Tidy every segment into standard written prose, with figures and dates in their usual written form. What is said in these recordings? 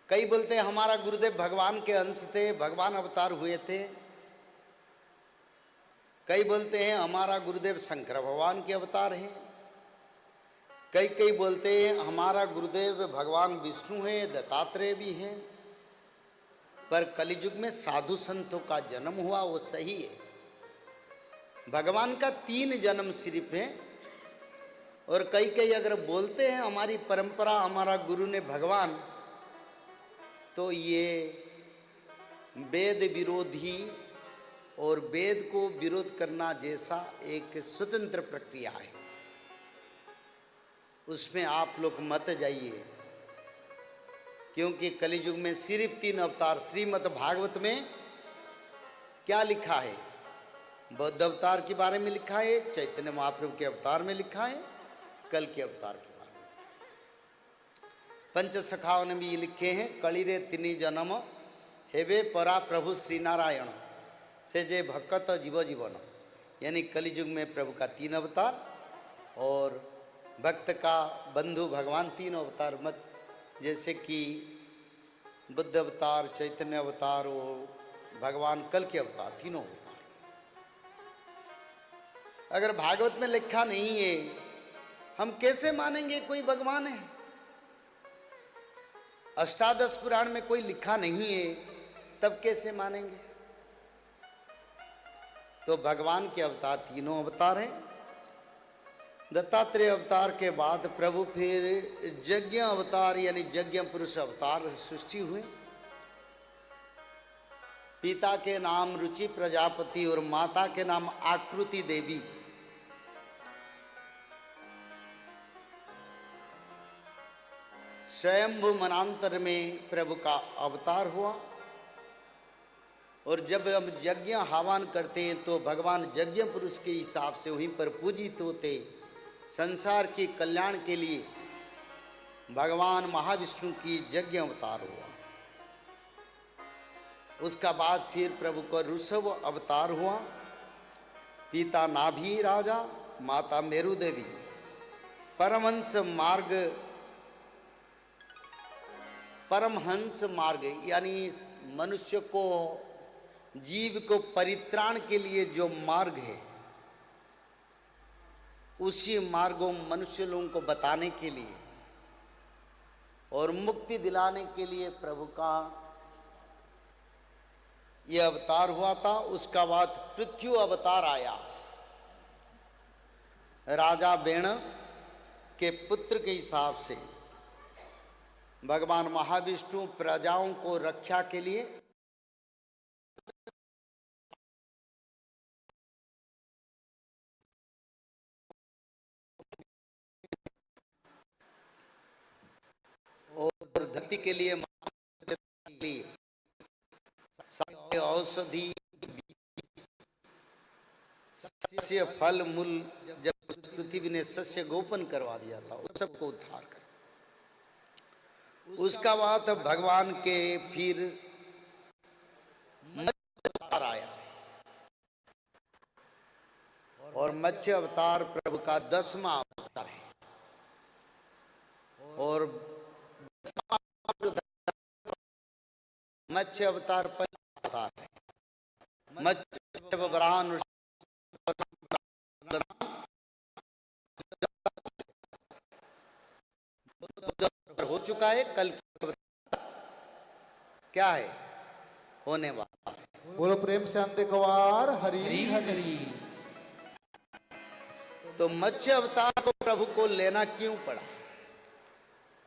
कई बोलते हैं हमारा गुरुदेव भगवान के अंश थे, भगवान अवतार हुए थे। कई बोलते हैं हमारा गुरुदेव शंकर भगवान के अवतार हैं। कई बोलते हैं हमारा गुरुदेव भगवान विष्णु है, दत्तात्रेय भी हैं। पर कलियुग में साधु संतों का जन्म हुआ वो सही है। भगवान का 3 जन्म सिर्फ है। और कई अगर बोलते हैं हमारी परंपरा, हमारा गुरु ने भगवान, तो ये वेद विरोधी और वेद को विरोध करना जैसा एक स्वतंत्र प्रक्रिया है, उसमें आप लोग मत जाइए। क्योंकि कलियुग में सिर्फ 3 अवतार, श्रीमद् भागवत में क्या लिखा है? बौद्ध अवतार के बारे में लिखा है, चैतन्य महाप्रभु के अवतार में लिखा है, कल के अवतार के बारे में। पंच सखाओं ने भी लिखे हैं, कलिरे तिनी जन्म हेवे परा प्रभु श्री नारायण से जय भक्त जीव जीवन। यानी कलियुग में प्रभु का 3 अवतार और भक्त का बंधु भगवान 3 अवतार मत, जैसे कि बुद्ध अवतार, चैतन्य अवतार और भगवान कल के अवतार, तीनों अवतार। अगर भागवत में लिखा नहीं है, हम कैसे मानेंगे कोई भगवान है? अष्टादश पुराण में कोई लिखा नहीं है, तब कैसे मानेंगे? तो भगवान के अवतार 3 अवतार हैं। दत्तात्रेय अवतार के बाद प्रभु फिर यज्ञ अवतार यानी यज्ञ पुरुष अवतार सृष्टि हुए। पिता के नाम रुचि प्रजापति और माता के नाम आकृति देवी। स्वयंभू मनांतर में प्रभु का अवतार हुआ। और जब हम यज्ञ हवन करते हैं तो भगवान यज्ञ पुरुष के हिसाब से वहीं पर पूजित होते। संसार के कल्याण के लिए भगवान महाविष्णु की यज्ञ अवतार हुआ। उसका बाद फिर प्रभु का ऋषभ अवतार हुआ। पिता नाभि राजा, माता मेरु देवी। परमहंस मार्ग यानी मनुष्य को, जीव को परित्राण के लिए जो मार्ग है, उसी मार्गों मनुष्य लोगों को बताने के लिए और मुक्ति दिलाने के लिए प्रभु का यह अवतार हुआ था। उसका बाद पृथ्वी अवतार आया। राजा बेण के पुत्र के हिसाब से भगवान महाविष्णु प्रजाओं को रक्षा के लिए और धरती के लिए औषधि, सस्य, फल मूल, जब पृथ्वी ने सस्य गोपन करवा दिया था, उस सबको उद्धार कर। उसका बाद भगवान के फिर मत्स्य अवतार आया। और मत्स्य अवतार प्रभु का 10वां अवतार है। और मत्स्य अवतार पहला अवतार है। मत्स्य वराह हो चुका है। कल क्या है? होने वाला है। बोलो प्रेम से अंत कवार हरि हरि। तो मत्स्य अवतार को प्रभु को लेना क्यों पड़ा?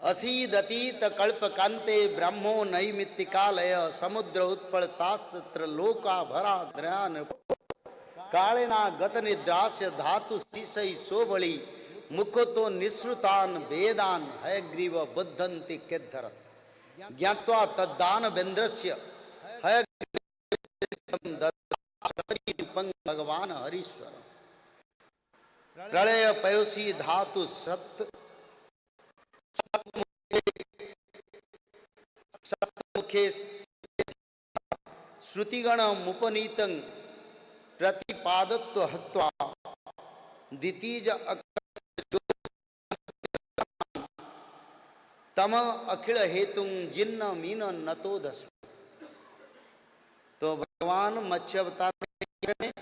असीदतीत कल्प कांते ब्रह्मो नैमित्तिकालय समुद्र उत्पल तात्र लोका भरा ध्यान कालेना गत निद्रास्य धातु शीशई सोबड़ी मुख तो निःसृतान वेदान है ग्रीव बुद्धंति केद्धरत ज्ञात्वा तद्दान वेन्द्रस्य है भगवान हरीश्वर प्रलय पयोसी धातु सप्त सप्तमुखे श्रुतिगण मुपनीतं प्रतिपादत्व हत्वा द्वितीज तम अखिल हेतु जिन्न मीन नतो दस। तो भगवान मत्स्य अवतार में करें,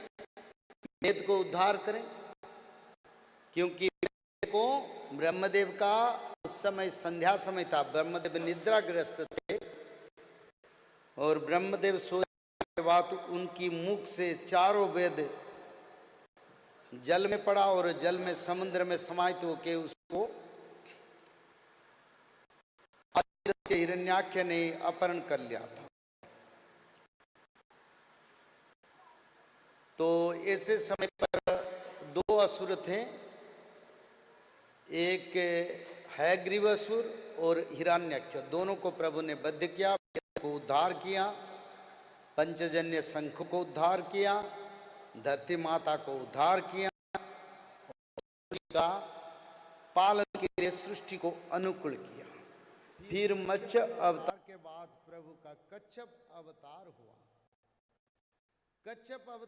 वेद को उद्धार करें, क्योंकि वेद को ब्रह्मदेव का उस समय संध्या समय था, ब्रह्मदेव निद्राग्रस्त थे और ब्रह्मदेव सोने के बाद उनकी मुख से चारों वेद जल में पड़ा और जल में समुद्र में समाहित होके उसको हिरण्याक्ष ने अपहरण कर लिया था। तो ऐसे समय पर दो असुर थे, एक हयग्रीव असुर और हिरण्याक्ष, दोनों को प्रभु ने वध किया, को उद्धार किया, पंचजन्य शंख को उद्धार किया, धरती माता को उद्धार किया, का पालन के लिए सृष्टि को अनुकूल किया। फिर मत्स्य अवतार के बाद प्रभु का कच्छप अवतार हुआ। कच्छप अवतार